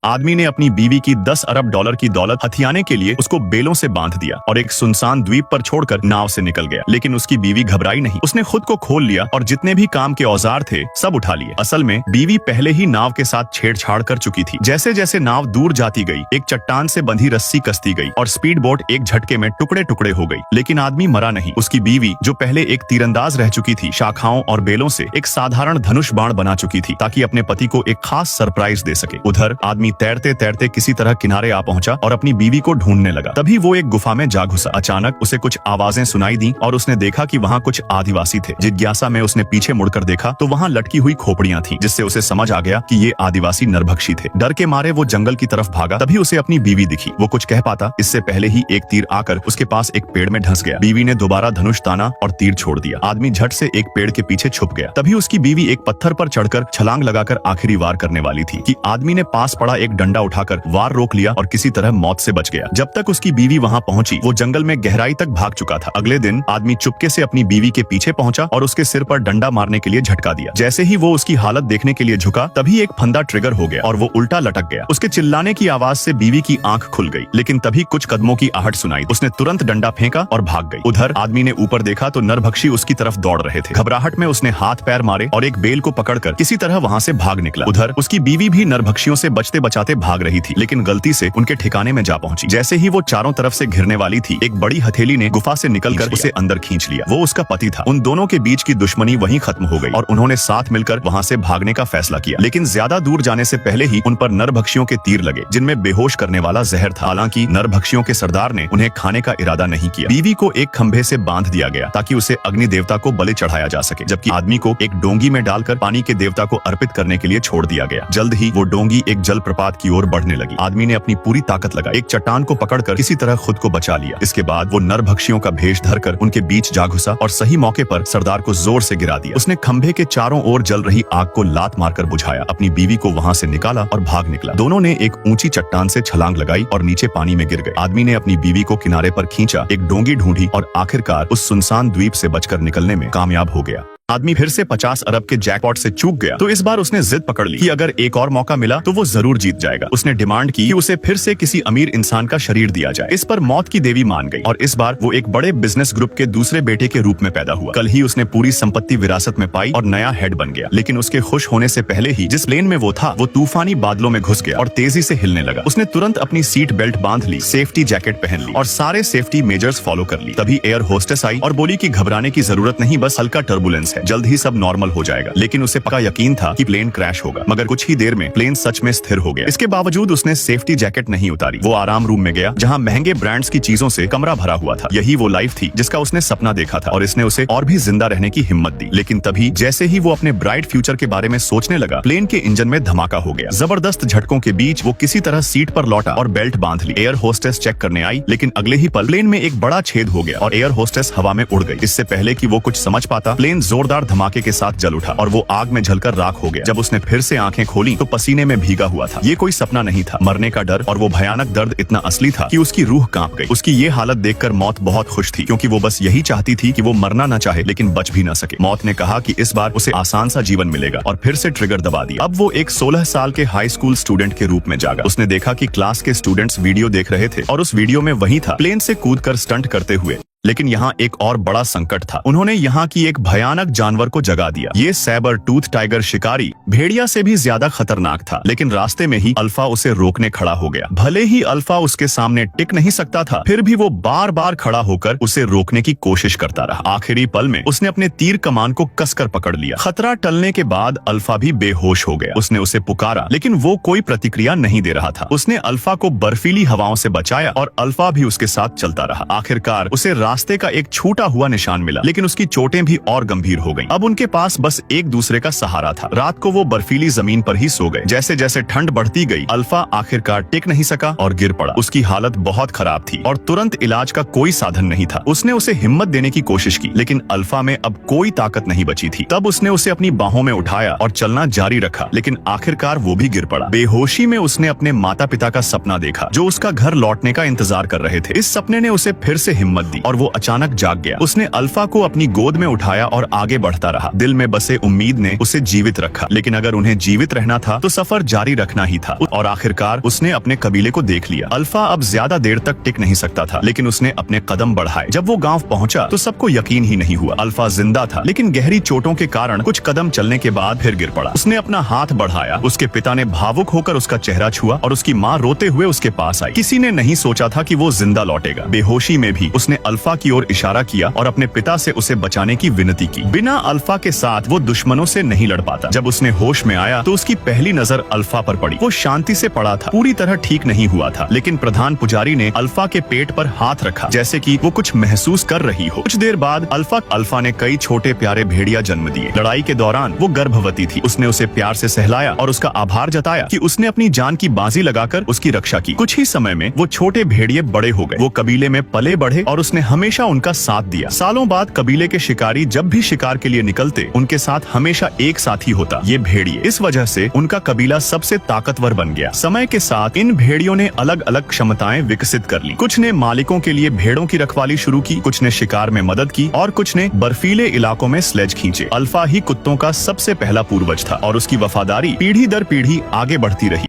आदमी ने अपनी बीवी की 10 अरब डॉलर की दौलत हथियाने के लिए उसको बेलों से बांध दिया और एक सुनसान द्वीप पर छोड़कर नाव से निकल गया। लेकिन उसकी बीवी घबराई नहीं, उसने खुद को खोल लिया और जितने भी काम के औजार थे सब उठा लिए। असल में बीवी पहले ही नाव के साथ छेड़छाड़ कर चुकी थी। जैसे जैसे नाव दूर जाती गई, एक चट्टान से बंधी रस्सी कसती गई और स्पीड बोट एक झटके में टुकड़े टुकड़े हो गई। लेकिन आदमी मरा नहीं। उसकी बीवी, जो पहले एक तीरंदाज रह चुकी थी, शाखाओं और बेलों से एक साधारण धनुष बाण बना चुकी थी ताकि अपने पति को एक खास सरप्राइज दे सके। उधर आदमी तैरते तैरते किसी तरह किनारे आ पहुंचा और अपनी बीवी को ढूंढने लगा। तभी वो एक गुफा में जा घुसा। अचानक उसे कुछ आवाजें सुनाई दी और उसने देखा कि वहाँ कुछ आदिवासी थे। जिज्ञासा में उसने पीछे मुड़कर देखा तो वहाँ लटकी हुई खोपड़ियां थीं, जिससे उसे समझ आ गया कि ये आदिवासी नरभक्षी थे। डर के मारे वो जंगल की तरफ भागा। तभी उसे अपनी बीवी दिखी। वो कुछ कह पाता इससे पहले ही एक तीर आकर उसके पास एक पेड़ में ढंस गया। बीवी ने दोबारा धनुष ताना और तीर छोड़ दिया। आदमी झट से एक पेड़ के पीछे छुप गया। तभी उसकी बीवी एक पत्थर पर चढ़कर छलांग लगाकर आखिरी वार करने वाली थी कि आदमी ने पास पड़ा एक डंडा उठाकर वार रोक लिया और किसी तरह मौत से बच गया। जब तक उसकी बीवी वहां पहुंची, वो जंगल में गहराई तक भाग चुका था। अगले दिन आदमी चुपके से अपनी बीवी के पीछे पहुंचा और उसके सिर पर डंडा मारने के लिए झटका दिया। जैसे ही वो उसकी हालत देखने के लिए झुका, तभी एक फंदा ट्रिगर हो गया और वो उल्टा लटक गया। उसके चिल्लाने की आवाज से बीवी की आंख खुल गई, लेकिन तभी कुछ कदमों की आहट सुनाई। उसने तुरंत डंडा फेंका और भाग गई। उधर आदमी ने ऊपर देखा तो नरभक्षी उसकी तरफ दौड़ रहे थे। घबराहट में उसने हाथ पैर मारे और एक बेल को पकड़कर किसी तरह वहां से भाग निकला। उधर उसकी बीवी भी नरभक्षियों से बचते बचाते भाग रही थी, लेकिन गलती से उनके ठिकाने में जा पहुंची। जैसे ही वो चारों तरफ से घिरने वाली थी, एक बड़ी हथेली ने गुफा से निकलकर उसे अंदर खींच लिया। वो उसका पति था। उन दोनों के बीच की दुश्मनी वहीं खत्म हो गई और उन्होंने साथ मिलकर वहां से भागने का फैसला किया। लेकिन ज्यादा दूर जाने से पहले ही उन पर नरभक्षियों के तीर लगे, जिनमें बेहोश करने वाला जहर था। हालांकि नरभक्षियों के सरदार ने उन्हें खाने का इरादा नहीं किया। बीवी को एक खंभे से बांध दिया गया ताकि उसे अग्नि देवता को बलि चढ़ाया जा सके, जबकि आदमी को एक डोंगी में डालकर पानी के देवता को अर्पित करने के लिए छोड़ दिया गया। जल्द ही वो डोंगी एक जल प्रपात की ओर बढ़ने लगी। आदमी ने अपनी पूरी ताकत लगाई, एक चट्टान को पकड़कर किसी तरह खुद को बचा लिया। इसके बाद वो नरभक्षियों का भेष धरकर उनके बीच जा घुसा और सही मौके पर सरदार को जोर से गिरा दिया। उसने खंभे के चारों ओर जल रही आग को लात मारकर बुझाया, अपनी बीवी को वहां से निकाला और भाग निकला। दोनों ने एक ऊंची चट्टान से छलांग लगाई और नीचे पानी में गिर गए। आदमी ने अपनी बीवी को किनारे पर खींचा, एक डोंगी ढूंढी और आखिरकार उस सुनसान द्वीप से बचकर निकलने में कामयाब हो गया। आदमी फिर से 50 अरब के जैकपॉट से चूक गया, तो इस बार उसने जिद पकड़ ली कि अगर एक और मौका मिला तो वो जरूर जीत जाएगा। उसने डिमांड की कि उसे फिर से किसी अमीर इंसान का शरीर दिया जाए। इस पर मौत की देवी मान गई और इस बार वो एक बड़े बिजनेस ग्रुप के दूसरे बेटे के रूप में पैदा हुआ। कल ही उसने पूरी संपत्ति विरासत में पाई और नया हेड बन गया। लेकिन उसके खुश होने से पहले ही जिस प्लेन में वो था, वो तूफानी बादलों में घुस गया और तेजी से हिलने लगा। उसने तुरंत अपनी सीट बेल्ट बांध ली, सेफ्टी जैकेट पहन ली और सारे सेफ्टी मेजर्स फॉलो कर ली। तभी एयर होस्टेस आई और बोली कि घबराने की जरूरत नहीं, बस हल्का टर्बुलेंस है, जल्द ही सब नॉर्मल हो जाएगा। लेकिन उसे पक्का यकीन था कि प्लेन क्रैश होगा, मगर कुछ ही देर में प्लेन सच में स्थिर हो गया। इसके बावजूद उसने सेफ्टी जैकेट नहीं उतारी। वो आराम रूम में गया जहां महंगे ब्रांड्स की चीजों से कमरा भरा हुआ था। यही वो लाइफ थी जिसका उसने सपना देखा था और इसने उसे और भी जिंदा रहने की हिम्मत दी। लेकिन तभी जैसे ही वो अपने ब्राइट फ्यूचर के बारे में सोचने लगा, प्लेन के इंजन में धमाका हो गया। जबरदस्त झटकों के बीच वो किसी तरह सीट पर लौटा और बेल्ट बांध ली। एयर होस्टेस चेक करने आई, लेकिन अगले ही पल प्लेन में एक बड़ा छेद हो गया और एयर होस्टेस हवा में उड़ गई। इससे पहले कि वो कुछ समझ पाता, प्लेन जोरदार धमाके के साथ जल उठा और वो आग में जलकर राख हो गया। जब उसने फिर से आंखें खोली तो पसीने में भीगा हुआ था। ये कोई सपना नहीं था। मरने का डर और वो भयानक दर्द इतना असली था कि उसकी रूह कांप गई। उसकी ये हालत देखकर मौत बहुत खुश थी, क्योंकि वो बस यही चाहती थी कि वो मरना न चाहे लेकिन बच भी न सके। मौत ने कहा कि इस बार उसे आसान सा जीवन मिलेगा और फिर से ट्रिगर दबा दिया। अब वो एक 16 साल के हाई स्कूल स्टूडेंट के रूप में जागा। उसने देखा कि क्लास के स्टूडेंट्स वीडियो देख रहे थे और उस वीडियो में वही था, प्लेन से कूदकर स्टंट करते हुए। लेकिन यहाँ एक और बड़ा संकट था। उन्होंने यहाँ की एक भयानक जानवर को जगा दिया। ये सैबर टूथ टाइगर शिकारी भेड़िया से भी ज्यादा खतरनाक था। लेकिन रास्ते में ही अल्फा उसे रोकने खड़ा हो गया। भले ही अल्फा उसके सामने टिक नहीं सकता था, फिर भी वो बार बार खड़ा होकर उसे रोकने की कोशिश करता रहा। आखिरी पल में उसने अपने तीर कमान को कसकर पकड़ लिया। खतरा टलने के बाद अल्फा भी बेहोश हो गया। उसने उसे पुकारा, लेकिन वो कोई प्रतिक्रिया नहीं दे रहा था। उसने अल्फा को बर्फीली हवाओं से बचाया और अल्फा भी उसके साथ चलता रहा। आखिरकार उसे रास्ते का एक छूटा हुआ निशान मिला, लेकिन उसकी चोटें भी और गंभीर हो गईं। अब उनके पास बस एक दूसरे का सहारा था। रात को वो बर्फीली जमीन पर ही सो गए। जैसे जैसे ठंड बढ़ती गई, अल्फा आखिरकार टिक नहीं सका और गिर पड़ा। उसकी हालत बहुत खराब थी और तुरंत इलाज का कोई साधन नहीं था। उसने उसे हिम्मत देने की कोशिश की, लेकिन अल्फा में अब कोई ताकत नहीं बची थी। तब उसने उसे अपनी बाहों में उठाया और चलना जारी रखा, लेकिन आखिरकार वो भी गिर पड़ा। बेहोशी में उसने अपने माता पिता का सपना देखा, जो उसका घर लौटने का इंतजार कर रहे थे। इस सपने ने उसे फिर से हिम्मत दी और वो अचानक जाग गया। उसने अल्फा को अपनी गोद में उठाया और आगे बढ़ता रहा। दिल में बसे उम्मीद ने उसे जीवित रखा, लेकिन अगर उन्हें जीवित रहना था तो सफर जारी रखना ही था। और आखिरकार उसने अपने कबीले को देख लिया। अल्फा अब ज्यादा देर तक टिक नहीं सकता था, लेकिन उसने अपने कदम बढ़ाए। जब वो गांव पहुंचा तो सबको यकीन ही नहीं हुआ। अल्फा जिंदा था, लेकिन गहरी चोटों के कारण कुछ कदम चलने के बाद फिर गिर पड़ा। उसने अपना हाथ बढ़ाया। उसके पिता ने भावुक होकर उसका चेहरा छुआ और उसकी माँ रोते हुए उसके पास आई। किसी ने नहीं सोचा था कि वो जिंदा लौटेगा। बेहोशी में भी उसने अल्फा की ओर इशारा किया और अपने पिता से उसे बचाने की विनती की। बिना अल्फा के साथ वो दुश्मनों से नहीं लड़ पाता। जब उसने होश में आया तो उसकी पहली नजर अल्फा पर पड़ी। वो शांति से पड़ा था, पूरी तरह ठीक नहीं हुआ था, लेकिन प्रधान पुजारी ने अल्फा के पेट पर हाथ रखा, जैसे कि वो कुछ महसूस कर रही हो। कुछ देर बाद अल्फा ने कई छोटे प्यारे भेड़िया जन्म दिए। लड़ाई के दौरान वो गर्भवती थी। उसने उसे प्यार से सहलाया और उसका आभार जताया कि उसने अपनी जान की बाजी लगाकर उसकी रक्षा की। कुछ ही समय में वो छोटे भेड़िए बड़े हो गए। वो कबीले में पले बढ़े और उसने हमेशा उनका साथ दिया। सालों बाद कबीले के शिकारी जब भी शिकार के लिए निकलते, उनके साथ हमेशा एक साथी होता, ये भेड़िए। इस वजह से उनका कबीला सबसे ताकतवर बन गया। समय के साथ इन भेड़ियों ने अलग अलग क्षमताएं विकसित कर ली। कुछ ने मालिकों के लिए भेड़ों की रखवाली शुरू की, कुछ ने शिकार में मदद की और कुछ ने बर्फीले इलाकों में स्लेज खींचे। अल्फा ही कुत्तों का सबसे पहला पूर्वज था और उसकी वफादारी पीढ़ी दर पीढ़ी आगे बढ़ती रही।